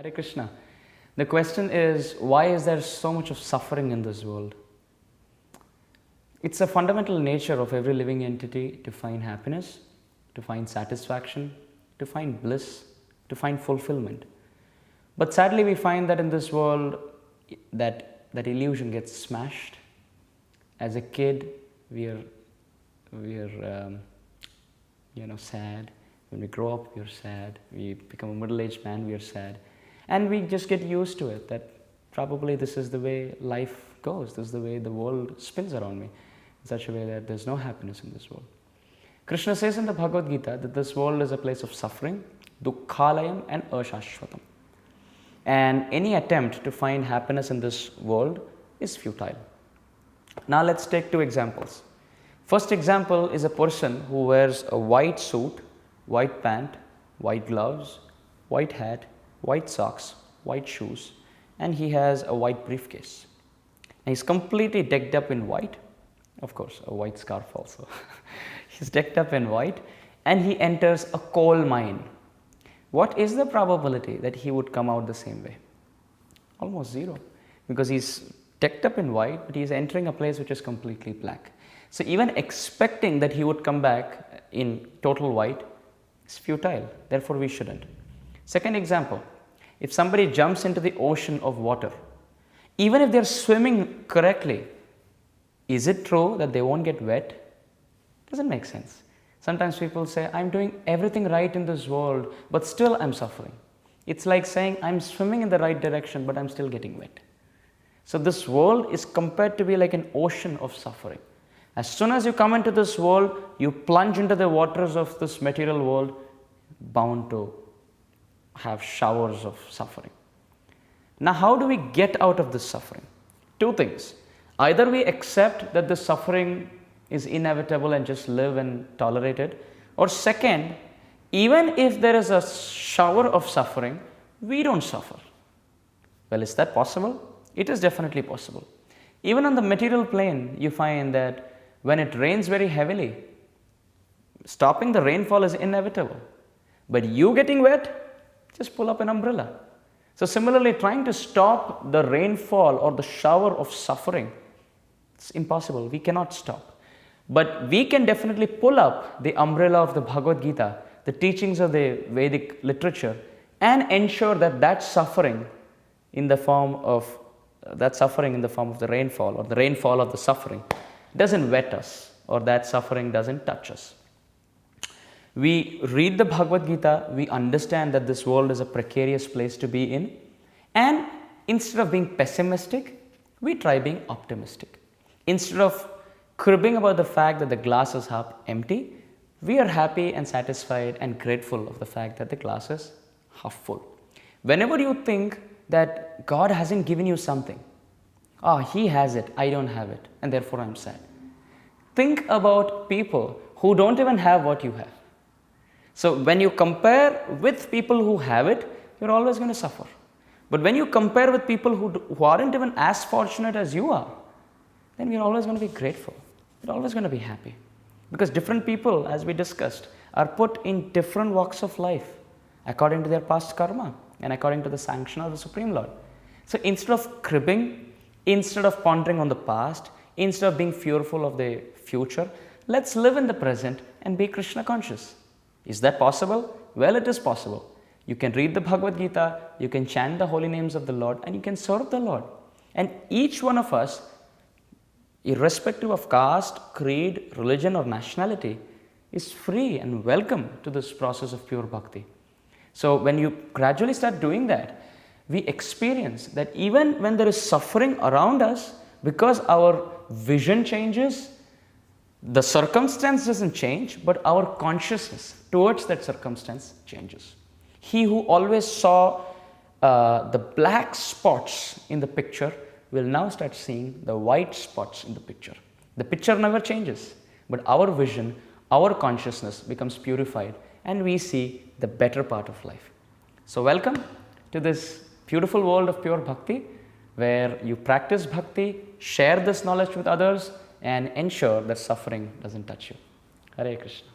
Hare Krishna. The question is, why is there so much of suffering in this world? It's a fundamental nature of every living entity to find happiness, to find satisfaction, to find bliss, to find fulfillment. But sadly, we find that in this world, that illusion gets smashed. As a kid, we are sad. When we grow up, we are sad. We become a middle-aged man, we are sad. And we just get used to it, that probably this is the way life goes. This is the way the world spins around me, in such a way that there's no happiness in this world. Krishna says in the Bhagavad Gita that this world is a place of suffering, dukkhalayam and ashashvatam. And any attempt to find happiness in this world is futile. Now let's take two examples. First example is a person who wears a white suit, white pant, white gloves, white hat, white socks, white shoes, and he has a white briefcase. And he's completely decked up in white, of course, a white scarf also. He's decked up in white and he enters a coal mine. What is the probability that he would come out the same way? Almost zero, because he's decked up in white, but he's entering a place which is completely black. So even expecting that he would come back in total white is futile. Therefore, we shouldn't. Second example, if somebody jumps into the ocean of water, even if they're swimming correctly, is it true that they won't get wet? Doesn't make sense. Sometimes people say, I'm doing everything right in this world, but still I'm suffering. It's like saying, I'm swimming in the right direction, but I'm still getting wet. So this world is compared to be like an ocean of suffering. As soon as you come into this world, you plunge into the waters of this material world, bound to have showers of suffering. Now, how do we get out of this suffering? Two things. Either we accept that this suffering is inevitable and just live and tolerate it, or second, even if there is a shower of suffering, we don't suffer. Well, is that possible? It is definitely possible. Even on the material plane, you find that when it rains very heavily, stopping the rainfall is inevitable. But you getting wet, just pull up an umbrella. So similarly, trying to stop the rainfall or the shower of suffering, it's impossible. We cannot stop. But we can definitely pull up the umbrella of the Bhagavad Gita, the teachings of the Vedic literature, and ensure that that suffering in the form of the rainfall, or the rainfall of the suffering, doesn't wet us, or that suffering doesn't touch us. We read the Bhagavad Gita, we understand that this world is a precarious place to be in, and instead of being pessimistic, we try being optimistic. Instead of cribbing about the fact that the glass is half empty, we are happy and satisfied and grateful of the fact that the glass is half full. Whenever you think that God hasn't given you something, He has it, I don't have it, and therefore I'm sad. Think about people who don't even have what you have. So when you compare with people who have it, you're always going to suffer. But when you compare with people who aren't even as fortunate as you are, then we're always going to be grateful. We're always going to be happy. Because different people, as we discussed, are put in different walks of life according to their past karma and according to the sanction of the Supreme Lord. So instead of cribbing, instead of pondering on the past, instead of being fearful of the future, let's live in the present and be Krishna conscious. Is that possible? Well, it is possible. You can read the Bhagavad Gita, you can chant the holy names of the Lord, and you can serve the Lord. And each one of us, irrespective of caste, creed, religion, or nationality, is free and welcome to this process of pure bhakti. So when you gradually start doing that, we experience that even when there is suffering around us, because our vision changes, the circumstance doesn't change, but our consciousness towards that circumstance changes. He who always saw the black spots in the picture will now start seeing the white spots in the picture. The picture never changes, but our vision, our consciousness becomes purified and we see the better part of life. So welcome to this beautiful world of pure bhakti, where you practice bhakti, share this knowledge with others, and ensure that suffering doesn't touch you. Hare Krishna.